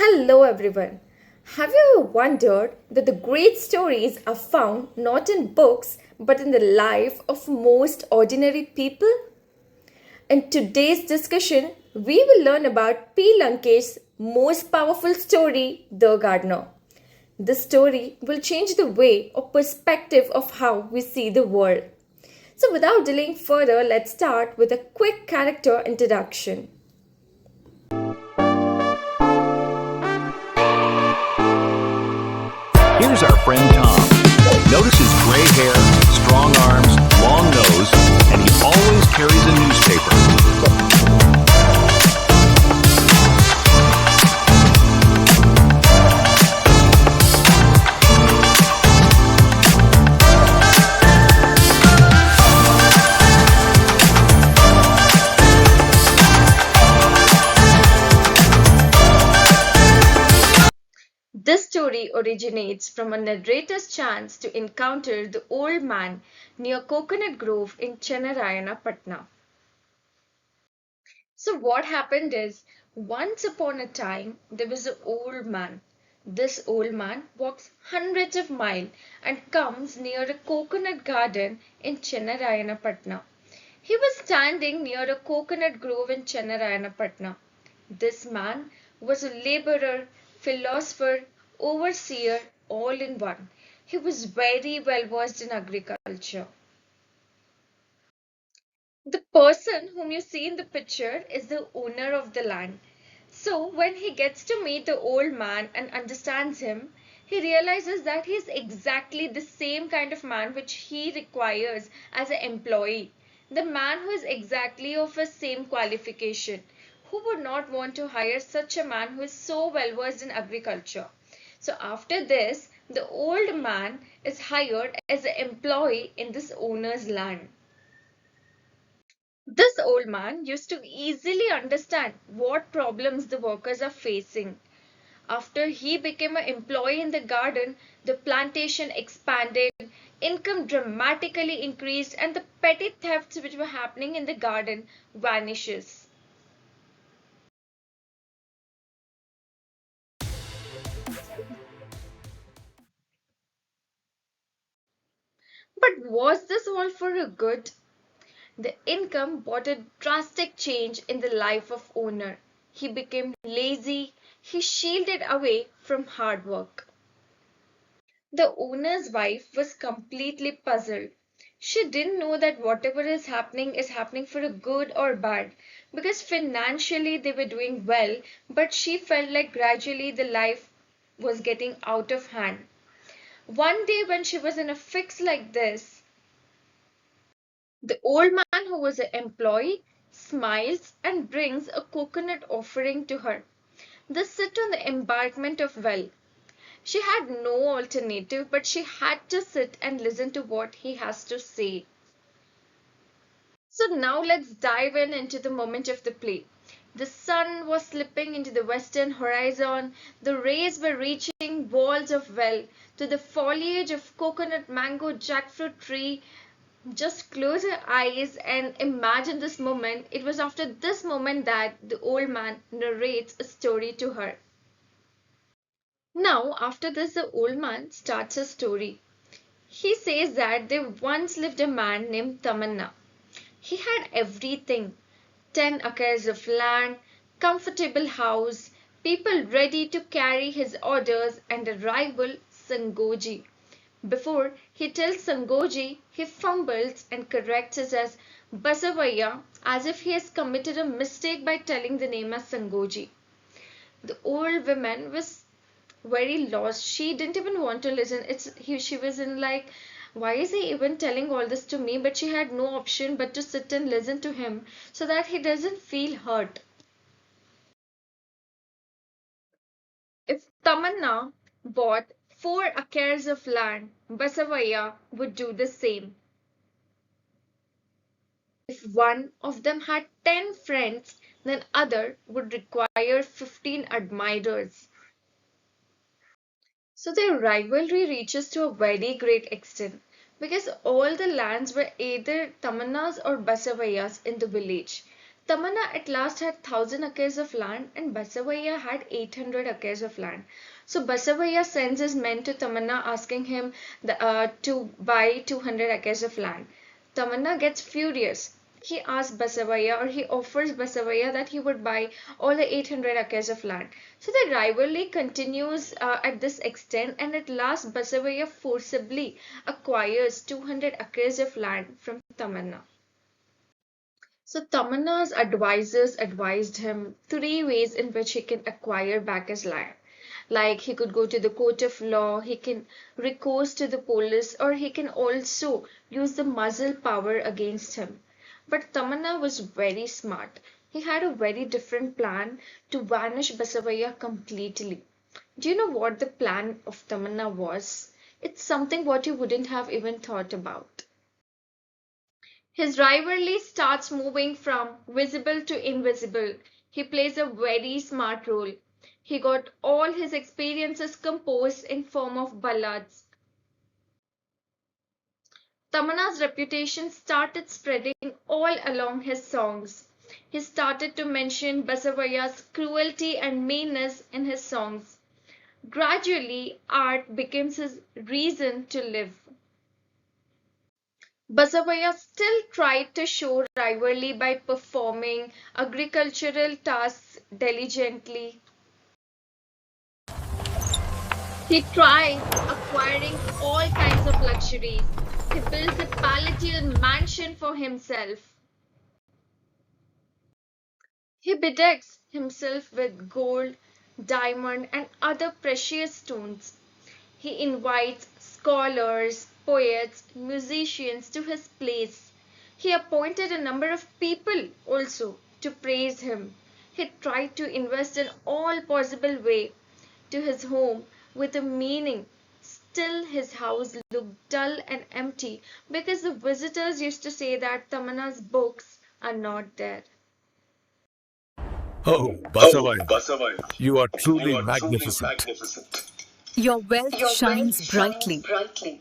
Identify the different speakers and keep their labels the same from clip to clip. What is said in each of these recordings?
Speaker 1: Hello, everyone. Have you ever wondered that the great stories are found not in books but in the life of most ordinary people? In today's discussion, we will learn about P. Lankesh's most powerful story, The Gardener. This story will change the way or perspective of how we see the world. So, without delaying further, let's start with a quick character introduction.
Speaker 2: Here's our friend Tom. Notice his gray hair, strong arms, long nose, and he always carries a newspaper.
Speaker 1: This story originates from a narrator's chance to encounter the old man near Coconut Grove in Chennarayana, Patna. So, what happened is, once upon a time, there was an old man. This old man walks hundreds of miles and comes near a coconut garden in Chennarayana, Patna. He was standing near a coconut grove in Chennarayana, Patna. This man was a laborer, philosopher, overseer, all in one. He was very well versed in agriculture. The person whom you see in the picture is the owner of the land. So, when he gets to meet the old man and understands him, he realizes that he is exactly the same kind of man which he requires as an employee. The man who is exactly of his same qualification. Who would not want to hire such a man who is so well versed in agriculture? So, after this, the old man is hired as an employee in this owner's land. This old man used to easily understand what problems the workers are facing. After he became an employee in the garden, the plantation expanded, income dramatically increased, and the petty thefts which were happening in the garden vanishes. But was this all for a good? The income brought a drastic change in the life of owner. He became lazy, he shielded away from hard work. The owner's wife was completely puzzled. She didn't know that whatever is happening for a good or bad, because financially they were doing well, but she felt like gradually the life was getting out of hand. One day when she was in a fix like this, the old man who was an employee smiles and brings a coconut offering to her. They sit on the embankment of well. She had no alternative, but she had to sit and listen to what he has to say. So now let's dive in into the moment of the play. The sun was slipping into the western horizon. The rays were reaching walls of well to the foliage of coconut, mango, jackfruit tree. Just close your eyes and imagine this moment. It was after this moment that the old man narrates a story to her. Now, after this, the old man starts a story. He says that there once lived a man named Tamanna. He had everything: 10 acres of land, comfortable house, people ready to carry his orders, and a rival, Sangoji. Before he tells Sangoji, he fumbles and corrects it as Basavaya, as if he has committed a mistake by telling the name as Sangoji. The old woman was very lost. She didn't even want to listen. She was in like, why is he even telling all this to me? But she had no option but to sit and listen to him so that he doesn't feel hurt. If Tamanna bought 4 acres of land, Basavaya would do the same. If one of them had 10 friends, then other would require 15 admirers. So their rivalry reaches to a very great extent because all the lands were either Tamanna's or Basavayas in the village. Tamanna at last had 1,000 acres of land and Basavaya had 800 acres of land. So Basavaya sends his men to Tamanna asking him to buy 200 acres of land. Tamanna gets furious. He asks Basavaya or he offers Basavaya that he would buy all the 800 acres of land. So the rivalry continues at this extent and at last Basavaya forcibly acquires 200 acres of land from Tamanna. So Tamanna's advisors advised him three ways in which he can acquire back his land. Like he could go to the court of law, he can recourse to the police, or he can also use the muzzle power against him. But Tamanna was very smart. He had a very different plan to vanish Basavaya completely. Do you know what the plan of Tamanna was? It's something what you wouldn't have even thought about. His rivalry starts moving from visible to invisible. He plays a very smart role. He got all his experiences composed in form of ballads. Tamanna's reputation started spreading all along his songs. He started to mention Basavaya's cruelty and meanness in his songs. Gradually, art becomes his reason to live. Basavaya still tried to show rivalry by performing agricultural tasks diligently. He tried acquiring all kinds of luxuries. He built a palatial mansion for himself. He bedecks himself with gold, diamond, and other precious stones. He invites scholars, poets, musicians to his place. He appointed a number of people also to praise him. He tried to invest in all possible way to his home with a meaning. Still his house looked dull and empty because the visitors used to say that Tamanna's books are not there.
Speaker 2: Oh,
Speaker 3: Oh,
Speaker 2: Basavaya,
Speaker 3: Basavaya,
Speaker 2: you are
Speaker 3: you
Speaker 2: truly
Speaker 3: are truly
Speaker 2: magnificent.
Speaker 3: magnificent.
Speaker 4: Your wealth
Speaker 3: Your wealth
Speaker 4: shines
Speaker 3: shines
Speaker 4: brightly.
Speaker 3: brightly.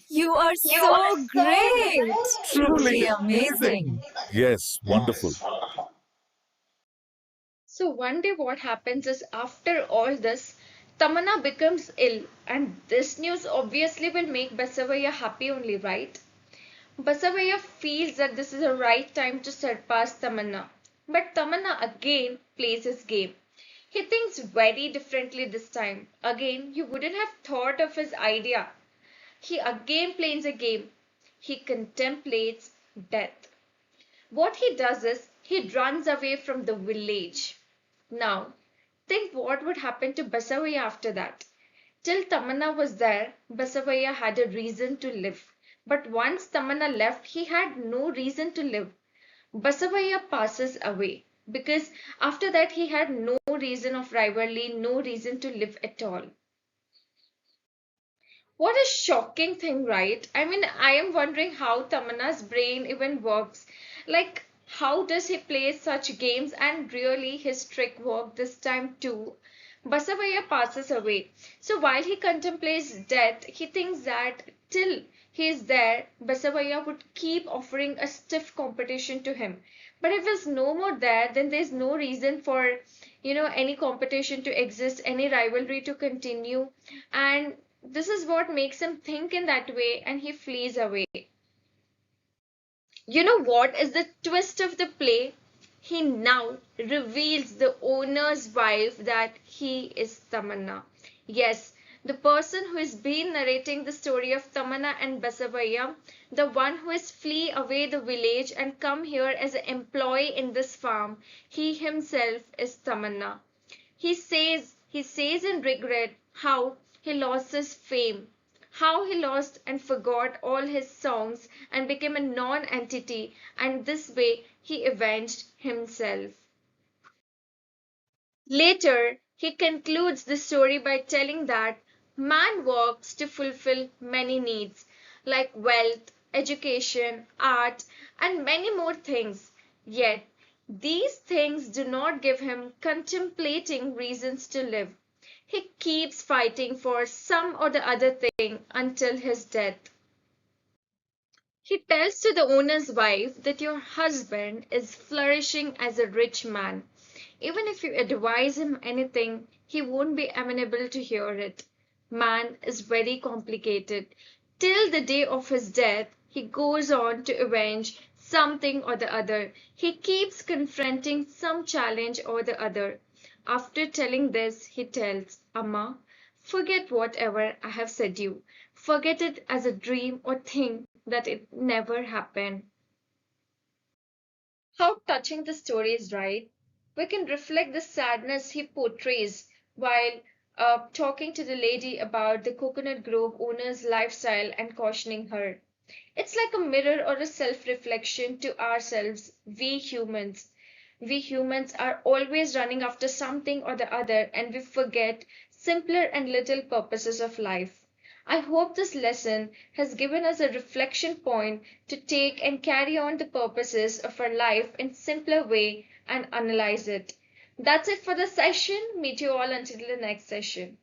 Speaker 4: You are
Speaker 3: You are
Speaker 4: so
Speaker 3: so
Speaker 4: great.
Speaker 3: great.
Speaker 4: Truly amazing.
Speaker 2: Yes, wonderful.
Speaker 3: Yes, wonderful.
Speaker 1: So one day what happens is after all this, Tamanna becomes ill and this news obviously will make Basavaya happy only, right? Basavaya feels that this is the right time to surpass Tamanna. But Tamanna again plays his game. He thinks very differently this time. Again, you wouldn't have thought of his idea. He again plays a game. He contemplates death. What he does is he runs away from the village. Now, think what would happen to Basavaya after that. Till Tamanna was there, Basavaya had a reason to live. But once Tamanna left, he had no reason to live. Basavaya passes away because after that he had no reason of rivalry, no reason to live at all. What a shocking thing, right? I mean, I am wondering how Tamanna's brain even works. Like, how does he play such games? And really, his trick worked this time too. Basavaya passes away. So while he contemplates death, he thinks that till he is there, Basavaya would keep offering a stiff competition to him. But if he's no more there, then there's no reason for, any competition to exist, any rivalry to continue. And this is what makes him think in that way and he flees away. You know what is the twist of the play? He now reveals the owner's wife that he is Tamanna. Yes, the person who has been narrating the story of Tamanna and Basavaya, the one who has flee away the village and come here as an employee in this farm, he himself is Tamanna. He says in regret how he lost his fame, how he lost and forgot all his songs and became a non-entity, and this way he avenged himself. Later, he concludes the story by telling that man works to fulfill many needs like wealth, education, art, and many more things. Yet, these things do not give him contemplating reasons to live. He keeps fighting for some or the other thing until his death. He tells to the owner's wife that your husband is flourishing as a rich man. Even if you advise him anything, he won't be amenable to hear it. Man is very complicated. Till the day of his death, he goes on to avenge something or the other. He keeps confronting some challenge or the other. After telling this, he tells Amma, forget whatever I have said you. Forget it as a dream or think that it never happened. How touching the story is, right? We can reflect the sadness he portrays while talking to the lady about the coconut grove owner's lifestyle and cautioning her. It's like a mirror or a self reflection to ourselves, we humans. We humans are always running after something or the other, and we forget simpler and little purposes of life. I hope this lesson has given us a reflection point to take and carry on the purposes of our life in simpler way and analyze it. That's it for the session. Meet you all until the next session.